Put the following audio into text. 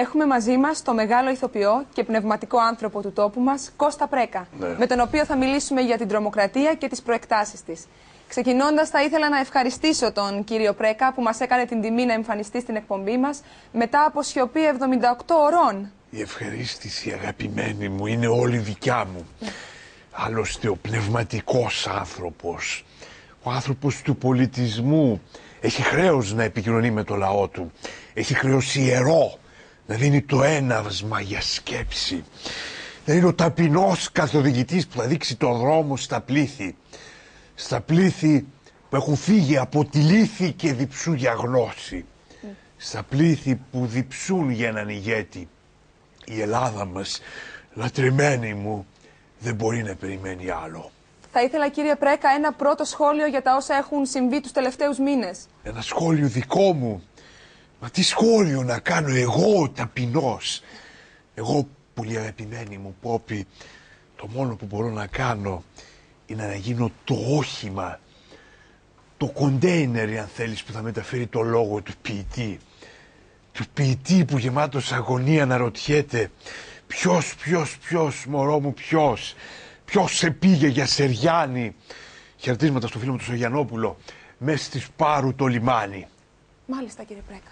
Έχουμε μαζί μας το μεγάλο ηθοποιό και πνευματικό άνθρωπο του τόπου μας, Κώστα Πρέκα, με τον οποίο θα μιλήσουμε για την τρομοκρατία και τις προεκτάσεις της. Ξεκινώντας, θα ήθελα να ευχαριστήσω τον κύριο Πρέκα που μας έκανε την τιμή να εμφανιστεί στην εκπομπή μας μετά από σιωπή 78 ωρών. Η ευχαρίστηση, αγαπημένη μου, είναι όλη δικιά μου. Άλλωστε, ο πνευματικός άνθρωπος, ο άνθρωπος του πολιτισμού, έχει χρέος να επικοινωνεί με το λαό του. Έχει χρέος ιερό να δίνει το έναυσμα για σκέψη. Να είναι ο ταπεινός καθοδηγητής που θα δείξει το δρόμο στα πλήθη. Στα πλήθη που έχουν φύγει από τη λύθη και διψούν για γνώση. Στα πλήθη που διψούν για έναν ηγέτη. Η Ελλάδα μας, λατρεμένη μου, δεν μπορεί να περιμένει άλλο. Θα ήθελα, κύριε Πρέκα, ένα πρώτο σχόλιο για τα όσα έχουν συμβεί τους τελευταίους μήνες. Ένα σχόλιο δικό μου? Μα τι σχόλιο να κάνω εγώ, ο ταπεινός? Εγώ, πολύ αγαπημένη μου Πόπη, το μόνο που μπορώ να κάνω είναι να γίνω το όχημα, το κοντέινερ, αν θέλεις, που θα μεταφέρει το λόγο του ποιητή. Του ποιητή που γεμάτος αγωνία αναρωτιέται ποιος, μωρό μου, ποιος σε πήγε για Σεριάννη. Χαιρετίσματα στο φίλο μου του Σογιανόπουλο, μες στη Σπάρου το λιμάνι. Μάλιστα, κύριε Πρέκα.